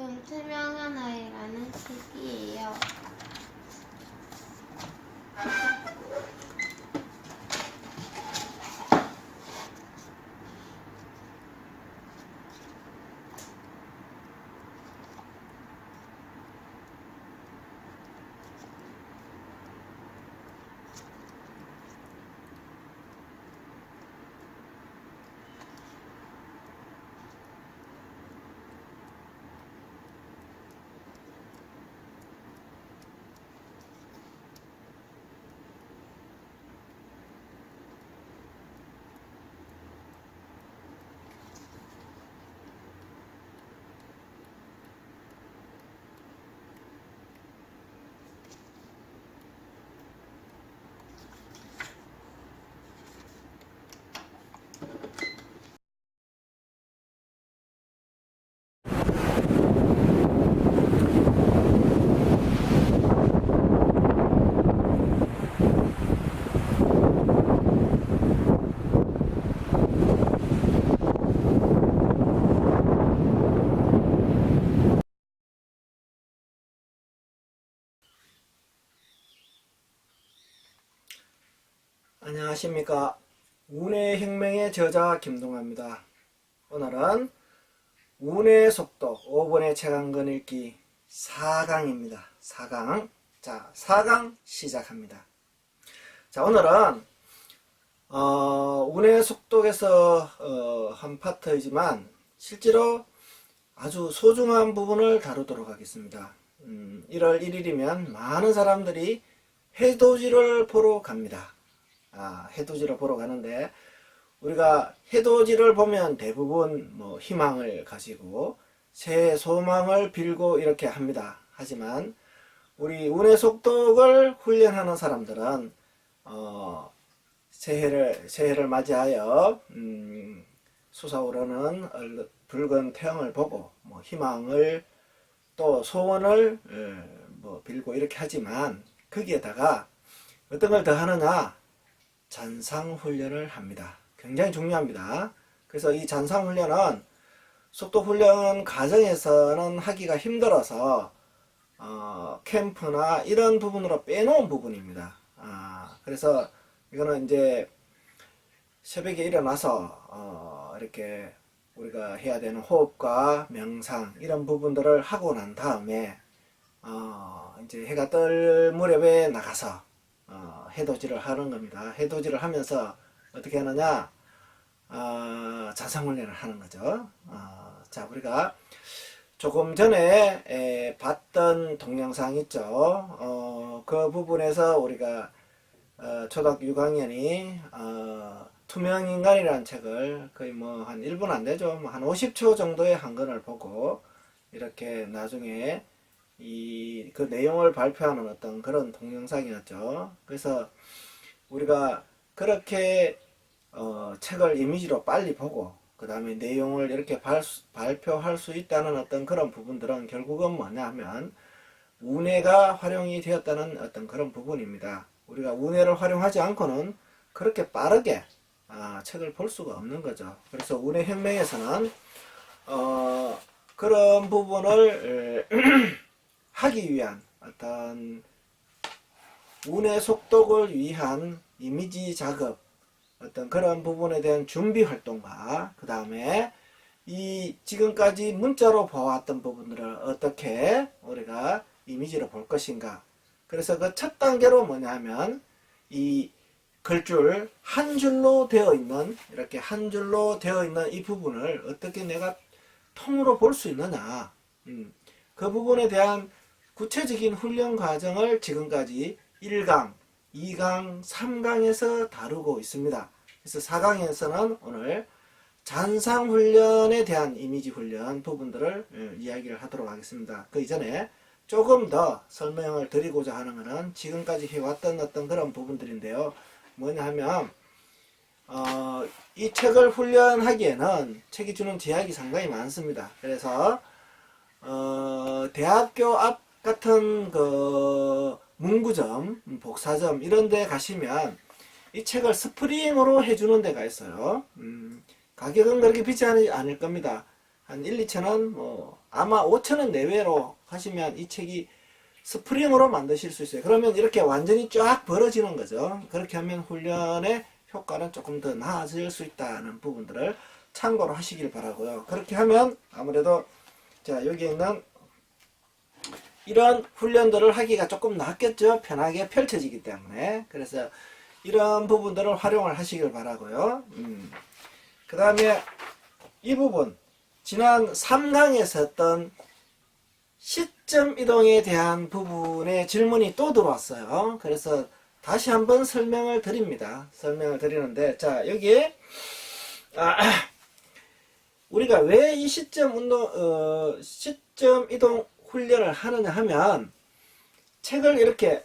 투명한 아이라는 책이에요. 안녕하십니까. 운의 혁명의 저자 김동아입니다. 오늘은 운의 속도 5번의 책 한 권 읽기 4강입니다. 4강. 자, 4강 시작합니다. 자, 오늘은 운의 속도에서 한 파트이지만 실제로 아주 소중한 부분을 다루도록 하겠습니다. 1월 1일이면 많은 사람들이 해돋이를 보러 갑니다. 해돋이를 보러 가는데 우리가 해돋이를 보면 대부분 뭐 희망을 가지고 새해 소망을 빌고 이렇게 합니다. 하지만 우리 운의 속독을 훈련하는 사람들은 새해를 맞이하여 솟아오르는 붉은 태양을 보고 뭐 희망을 또 소원을 뭐 빌고 이렇게 하지만 거기에다가 어떤 걸 더 하느냐? 잔상훈련을 합니다. 굉장히 중요합니다. 그래서 이 잔상훈련은 속도훈련 과정에서는 하기가 힘들어서 캠프나 이런 부분으로 빼놓은 부분입니다. 그래서 이거는 이제 새벽에 일어나서 이렇게 우리가 해야 되는 호흡과 명상 이런 부분들을 하고 난 다음에 이제 해가 뜰 무렵에 나가서 해돋이를 하는 겁니다. 해돋이를 하면서 어떻게 하느냐? 잔상훈련을 하는 거죠. 자, 우리가 조금 전에 봤던 동영상 있죠. 그 부분에서 우리가 초등학교 6학년이 투명인간이라는 책을 거의 뭐 한 1분 안 되죠. 뭐 한 50초 정도의 한 권을 보고 이렇게 나중에 그 내용을 발표하는 어떤 그런 동영상이었죠. 그래서 우리가 그렇게 책을 이미지로 빨리 보고 그 다음에 내용을 이렇게 발표할 수 있다는 어떤 그런 부분들은 결국은 뭐냐 하면 운해가 활용이 되었다는 어떤 그런 부분입니다. 우리가 운해를 활용하지 않고는 그렇게 빠르게 책을 볼 수가 없는 거죠. 그래서 운해 혁명에서는 그런 부분을 하기 위한 어떤 운의 속독을 위한 이미지 작업 어떤 그런 부분에 대한 준비 활동과 그 다음에 이 지금까지 문자로 보았던 부분들을 어떻게 우리가 이미지로 볼 것인가. 그래서 그 첫 단계로 뭐냐면 이 글줄 한 줄로 되어 있는 이렇게 한 줄로 되어 있는 이 부분을 어떻게 내가 통으로 볼 수 있느냐. 그 부분에 대한 구체적인 훈련 과정을 지금까지 1강, 2강, 3강에서 다루고 있습니다. 그래서 4강에서는 오늘 잔상훈련에 대한 이미지 훈련 부분들을 이야기를 하도록 하겠습니다. 그 이전에 조금 더 설명을 드리고자 하는 것은 지금까지 해왔던 어떤 그런 부분들인데요. 뭐냐 하면 이 책을 훈련하기에는 책이 주는 제약이 상당히 많습니다. 그래서 대학교 앞 같은 그 문구점, 복사점 이런 데 가시면 이 책을 스프링으로 해주는 데가 있어요. 가격은 그렇게 비싸지 않을 겁니다. 한 1, 2천원, 뭐 아마 5천원 내외로 하시면 이 책이 스프링으로 만드실 수 있어요. 그러면 이렇게 완전히 쫙 벌어지는 거죠. 그렇게 하면 훈련의 효과는 조금 더 나아질 수 있다는 부분들을 참고로 하시길 바라고요. 그렇게 하면 아무래도 자 여기 있는 이런 훈련들을 하기가 조금 낫겠죠. 편하게 펼쳐지기 때문에. 그래서 이런 부분들을 활용을 하시길 바라고요. 그 다음에 이 부분 지난 3강에서 했던 시점 이동에 대한 부분에 질문이 또 들어왔어요. 그래서 다시 한번 설명을 드립니다. 설명을 드리는데, 자, 여기에, 우리가 왜 이 시점 이동 훈련을 하느냐 하면, 책을 이렇게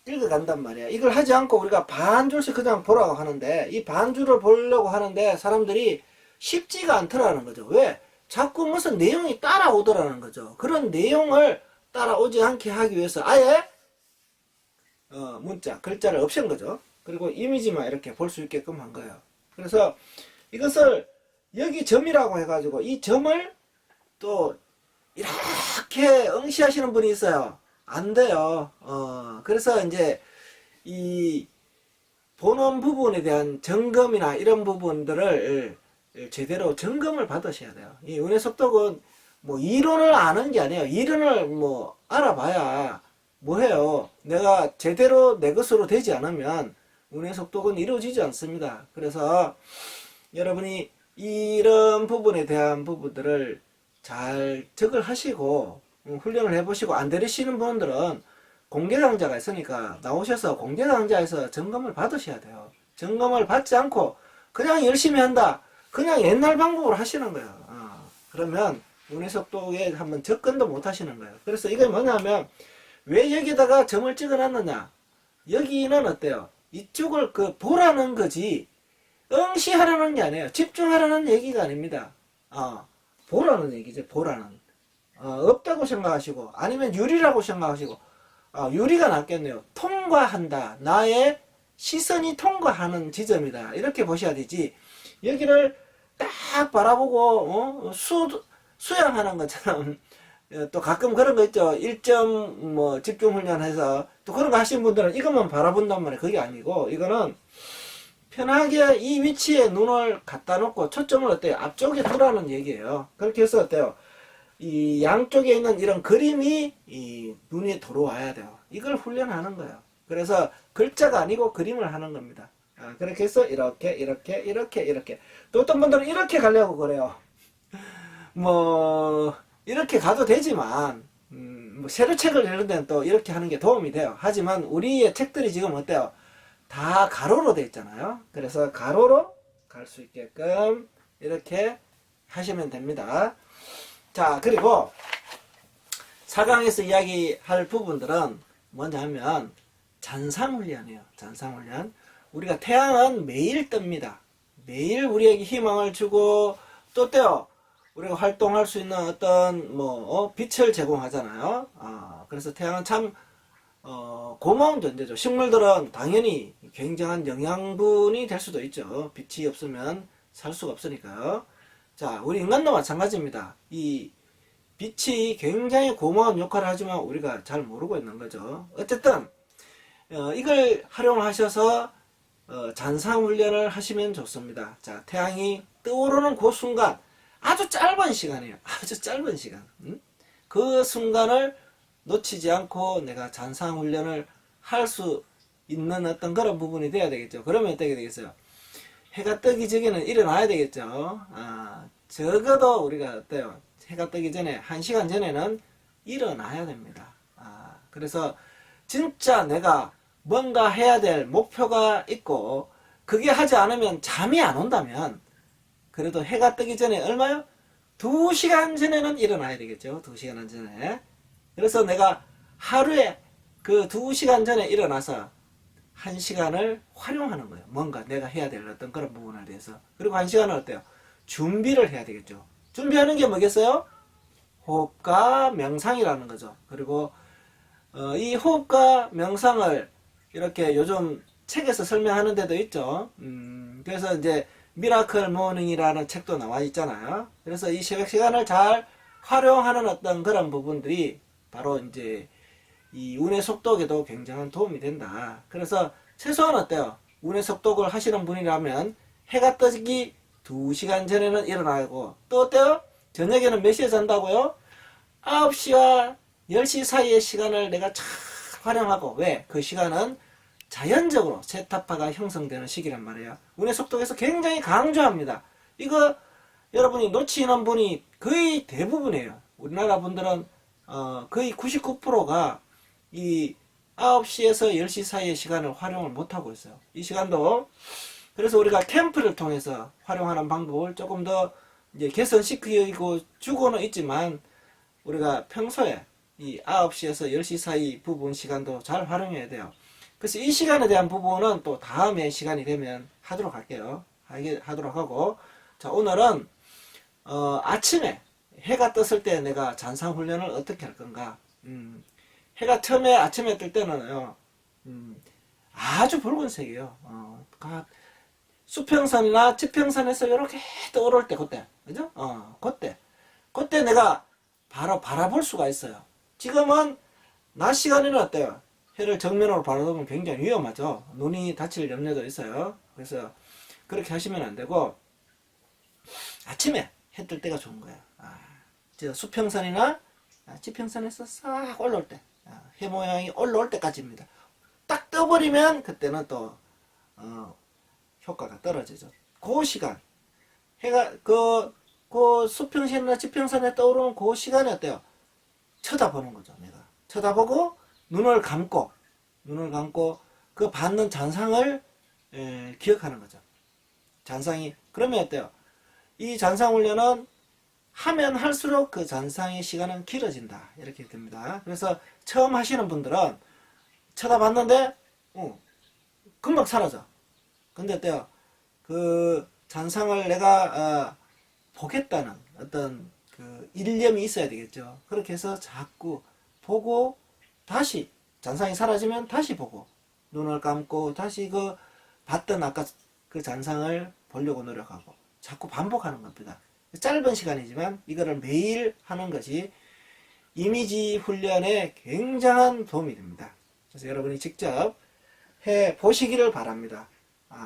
읽어간단 말이야. 이걸 하지 않고 우리가 반줄씩 그냥 보라고 하는데, 이 반줄을 보려고 하는데, 사람들이 쉽지가 않더라는 거죠. 왜? 자꾸 무슨 내용이 따라오더라는 거죠. 그런 내용을 따라오지 않게 하기 위해서 아예 문자, 글자를 없앤 거죠. 그리고 이미지만 이렇게 볼 수 있게끔 한 거예요. 그래서 이것을 여기 점이라고 해가지고 이 점을 또 이렇게 응시하시는 분이 있어요. 안 돼요. 그래서 이제 이 본원 부분에 대한 점검이나 이런 부분들을 제대로 점검을 받으셔야 돼요. 이 은혜속독은 뭐 이론을 아는 게 아니에요. 이론을 뭐 알아봐야 뭐해요. 내가 제대로 내 것으로 되지 않으면 은혜속독은 이루어지지 않습니다. 그래서 여러분이 이런 부분에 대한 부분들을 잘 적을 하시고 훈련을 해보시고 안 들으시는 분들은 공개강좌가 있으니까 나오셔서 공개강좌에서 점검을 받으셔야 돼요. 점검을 받지 않고 그냥 열심히 한다. 그냥 옛날 방법으로 하시는 거예요. 그러면 은혜속독에 한번 접근도 못 하시는 거예요. 그래서 이게 뭐냐면 왜 여기다가 점을 찍어 놨느냐. 여기는 어때요? 이쪽을 보라는 거지 응시하라는 게 아니에요. 집중하라는 얘기가 아닙니다. 보라는 얘기죠. 보라는. 없다고 생각하시고 아니면 유리라고 생각하시고 유리가 낫겠네요. 통과한다. 나의 시선이 통과하는 지점이다. 이렇게 보셔야 되지. 여기를 딱 바라보고 수양하는 것처럼 또 가끔 그런 거 있죠. 1점 뭐 집중훈련해서 또 그런 거 하시는 분들은 이것만 바라본단 말이에요. 그게 아니고 이거는 편하게 이 위치에 눈을 갖다 놓고 초점을 어때요? 앞쪽에 두라는 얘기예요. 그렇게 해서 어때요? 이 양쪽에 있는 이런 그림이 이 눈에 들어와야 돼요. 이걸 훈련하는 거예요. 그래서 글자가 아니고 그림을 하는 겁니다. 그렇게 해서 이렇게 또 어떤 분들은 이렇게 가려고 그래요. 뭐 이렇게 가도 되지만 뭐 세로책을 이런 데는 또 이렇게 하는 게 도움이 돼요. 하지만 우리의 책들이 지금 어때요? 다 가로로 돼 있잖아요. 그래서 가로로 갈 수 있게끔 이렇게 하시면 됩니다. 자, 그리고 4강에서 이야기할 부분들은 뭐냐 하면 잔상훈련이에요. 잔상훈련. 우리가 태양은 매일 뜹니다. 매일 우리에게 희망을 주고 또 때요. 우리가 활동할 수 있는 어떤 빛을 제공하잖아요. 그래서 태양은 참 고마운 존재죠. 식물들은 당연히 굉장한 영양분이 될 수도 있죠. 빛이 없으면 살 수가 없으니까요. 자, 우리 인간도 마찬가지입니다. 이 빛이 굉장히 고마운 역할을 하지만 우리가 잘 모르고 있는 거죠. 어쨌든 이걸 활용하셔서 잔상훈련을 하시면 좋습니다. 자, 태양이 떠오르는 그 순간 아주 짧은 시간이에요. 아주 짧은 시간. 그 순간을 놓치지 않고 내가 잔상훈련을 할 수 있는 어떤 그런 부분이 돼야 되겠죠. 그러면 어떻게 되겠어요? 해가 뜨기 전에는 일어나야 되겠죠. 적어도 우리가 어때요? 해가 뜨기 전에 1시간 전에는 일어나야 됩니다. 그래서 진짜 내가 뭔가 해야 될 목표가 있고 그게 하지 않으면 잠이 안 온다면 그래도 해가 뜨기 전에 얼마요? 2시간 전에는 일어나야 되겠죠. 2시간 전에. 그래서 내가 하루에 그 2시간 전에 일어나서 1시간을 활용하는 거예요. 뭔가 내가 해야 될 어떤 그런 부분에 대해서. 그리고 1시간은 어때요? 준비를 해야 되겠죠. 준비하는 게 뭐겠어요? 호흡과 명상이라는 거죠. 그리고 이 호흡과 명상을 이렇게 요즘 책에서 설명하는 데도 있죠. 그래서 이제 미라클 모닝이라는 책도 나와 있잖아요. 그래서 이 새벽 시간을 잘 활용하는 어떤 그런 부분들이 바로 이제 이 운의 속독에도 굉장한 도움이 된다. 그래서 최소한 어때요? 운의 속독을 하시는 분이라면 해가 뜨기 2시간 전에는 일어나고, 또 어때요? 저녁에는 몇 시에 잔다고요? 9시와 10시 사이의 시간을 내가 잘 활용하고, 왜? 그 시간은 자연적으로 세타파가 형성되는 시기란 말이에요. 운의 속독에서 굉장히 강조합니다. 이거 여러분이 놓치는 분이 거의 대부분이에요. 우리나라 분들은 거의 99%가 이 9시에서 10시 사이의 시간을 활용을 못하고 있어요. 이 시간도 그래서 우리가 캠프를 통해서 활용하는 방법을 조금 더 이제 개선시키고 주고는 있지만, 우리가 평소에 이 9시에서 10시 사이 부분 시간도 잘 활용해야 돼요. 그래서 이 시간에 대한 부분은 또 다음에 시간이 되면 하도록 할게요. 하도록 하고, 자, 오늘은 아침에 해가 떴을 때 내가 잔상 훈련을 어떻게 할 건가. 해가 처음에 아침에 뜰 때는요, 아주 붉은색이에요. 수평선이나 지평선에서 이렇게 떠오를 때, 그때, 그죠? 그때 내가 바로 바라볼 수가 있어요. 지금은 낮 시간에는 어때요? 해를 정면으로 바라보면 굉장히 위험하죠. 눈이 다칠 염려도 있어요. 그래서 그렇게 하시면 안 되고, 아침에 해 뜰 때가 좋은 거예요. 수평선이나 지평선에서 싹 올라올 때, 해 모양이 올라올 때까지입니다. 딱 떠버리면 그때는 또 효과가 떨어지죠. 그 시간, 해가 그 수평선이나 지평선에 떠오르는 그 시간이 어때요? 쳐다보는 거죠. 내가 쳐다보고 눈을 감고 그 받는 잔상을 기억하는 거죠. 잔상이 그러면 어때요? 이 잔상 훈련은 하면 할수록 그 잔상의 시간은 길어진다, 이렇게 됩니다. 그래서 처음 하시는 분들은 쳐다봤는데 금방 사라져. 근데 어때요? 그 잔상을 내가 보겠다는 어떤 그 일념이 있어야 되겠죠. 그렇게 해서 자꾸 보고 다시 잔상이 사라지면 다시 보고, 눈을 감고 다시 그 봤던 아까 그 잔상을 보려고 노력하고, 자꾸 반복하는 겁니다. 짧은 시간이지만 이거를 매일 하는 것이 이미지 훈련에 굉장한 도움이 됩니다. 그래서 여러분이 직접 해 보시기를 바랍니다.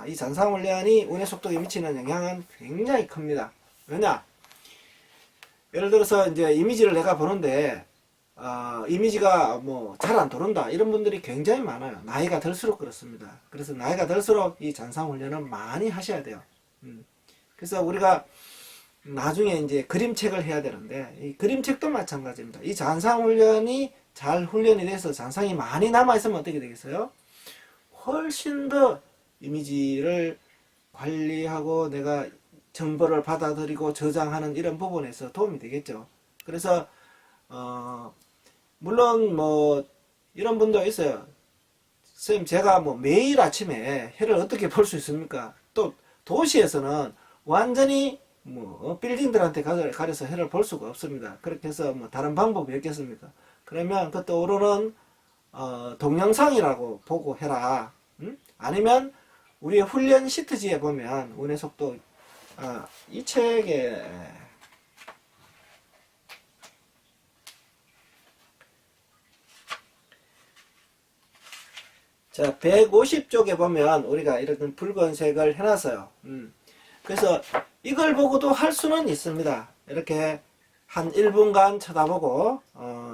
이 잔상 훈련이 운의 속도에 미치는 영향은 굉장히 큽니다. 왜냐? 예를 들어서 이제 이미지를 내가 보는데 이미지가 뭐 잘 안 들어온다, 이런 분들이 굉장히 많아요. 나이가 들수록 그렇습니다. 그래서 나이가 들수록 이 잔상 훈련은 많이 하셔야 돼요. 그래서 우리가 나중에 이제 그림책을 해야 되는데, 이 그림책도 마찬가지입니다. 이 잔상 훈련이 잘 훈련이 돼서 잔상이 많이 남아있으면 어떻게 되겠어요? 훨씬 더 이미지를 관리하고 내가 정보를 받아들이고 저장하는 이런 부분에서 도움이 되겠죠. 그래서 물론 뭐 이런 분도 있어요. 선생님, 제가 뭐 매일 아침에 해를 어떻게 볼 수 있습니까? 또 도시에서는 완전히 뭐 빌딩들한테 가려서 해를 볼 수가 없습니다. 그렇게 해서 뭐 다른 방법이 없겠습니까? 그러면 그 떠오르는 동영상이라고 보고 해라. 아니면 우리 훈련 시트지에 보면 운의 속도, 이 책에 자 150쪽에 보면 우리가 이런 붉은색을 해놨어요. 그래서 이걸 보고도 할 수는 있습니다. 이렇게 한 1분간 쳐다보고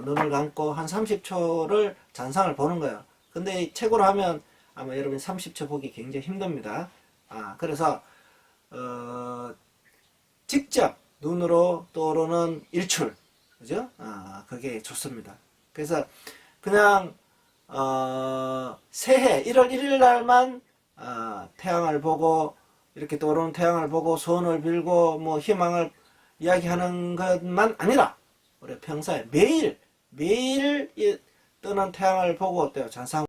눈을 감고 한 30초를 잔상을 보는 거예요. 근데 책으로 하면 아마 여러분이 30초 보기 굉장히 힘듭니다. 그래서 직접 눈으로 떠오르는 일출, 그죠? 그게 좋습니다. 그래서 그냥 새해 1월 1일 날만 태양을 보고, 이렇게 떠오르는 태양을 보고 소원을 빌고 뭐 희망을 이야기하는 것만 아니라 우리 평소에 매일 뜨는 태양을 보고 어때요? 잔상